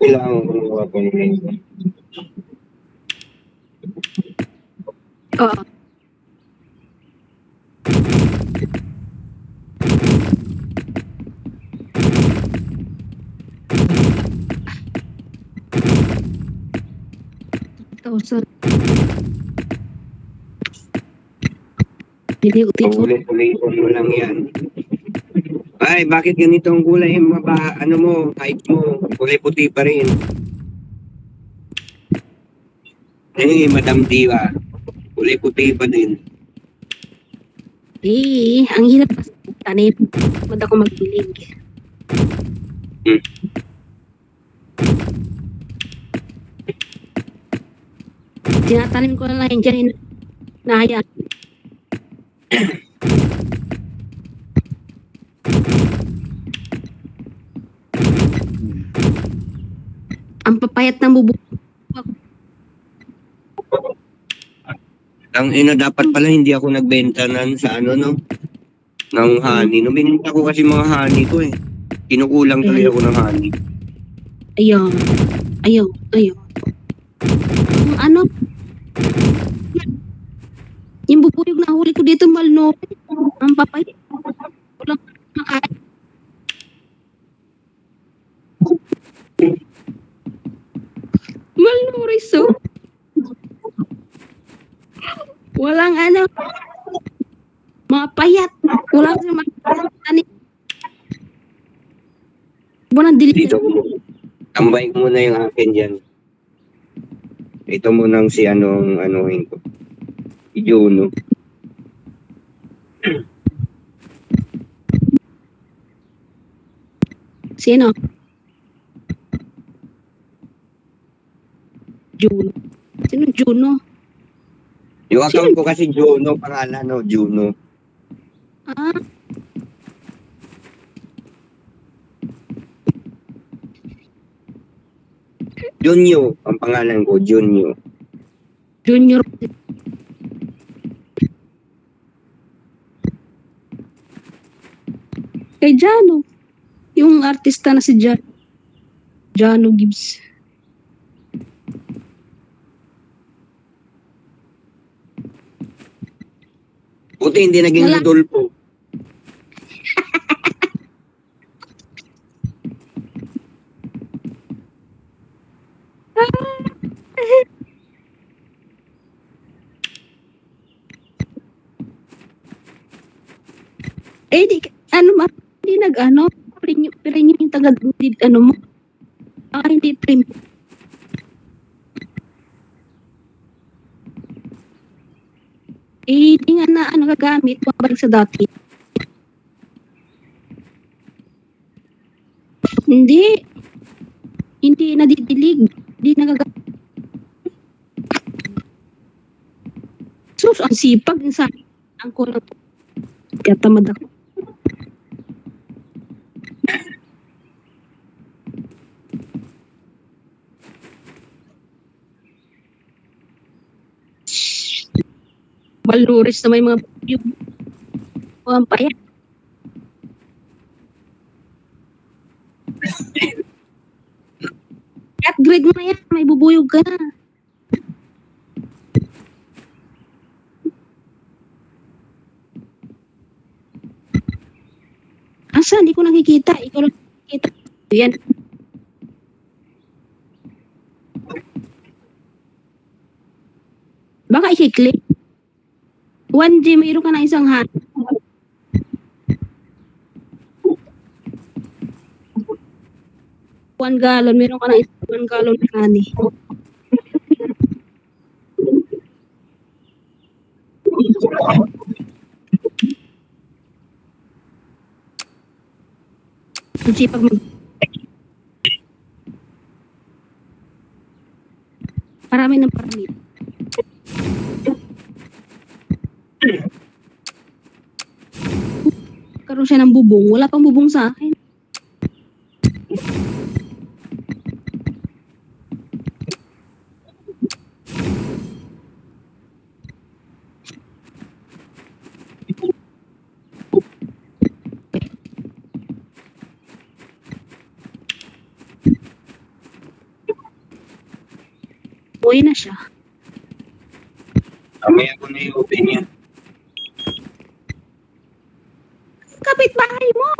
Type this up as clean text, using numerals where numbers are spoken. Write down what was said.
kailangan kumuha pa ng Oo. Thousand. Hindi utit mo. ulit-ulitin mo lang yan. Ay, bakit ganito ang kulay yung ano mo, height mo, kulay puti pa rin. Eh, Madam Diva, kulay puti pa din. Eh, ang hirap kasi tanim. Mad ako magbilig. Tinatanim ko na lang yan dyan. Nahayaan. Ang papayat ng bubuk. Ang ina, dapat pala hindi ako nagbenta sa ano, no? Ng honey. Nung binenta ko kasi mga honey ko eh. Kinukulang tuloy ako ng honey. Ayaw. Ayaw. Ayaw. Ano? Yung bubuyog na huli ko dito, malno. Ang papayat. Walang makain. Malnourished, so. Walang ano. Mga payat. Walang tanim. Walang dilig. Dito, tambay ko muna yung akin dyan. Ito munang si anong anuhin ko. Si Juno. Sino? Juno. Sino Juno? Yung account ko kasi Juno, pangalan no, Juno. Ah, Junyo, ang pangalan ko, Junyo. Junior. Kay Jano. Yung artista na si Jano Gibbs. Buti hindi naging Wala. Rodolfo. Eh, di, ano ba? Hindi nag-ano? Premium yung taga, ano mo? Ah, hindi premium. Eh, di nga na, ano gagamit, babalik sa dati. Hindi. Hindi nadidilig. Hindi nagagamit. Sus, ang sipag. Ang kulang. Kaya tamad ako. Malnourished na may mga yung payat. At grade mo na yan, may bubuyog ka na. Asa, hindi ko nakikita. Ikaw lang nakikita. Yan. Baka i-click. 1G, mayroon ka na isang hand. One gallon, mayroon ka na isang 1 gallon na honey. Ang sipag mag... Parami ng parami. Karoon siya ng bubong. Wala pang bubong sa akin. Uwi na siya. Mamaya ko na i-open niya. Kapitbahay mo!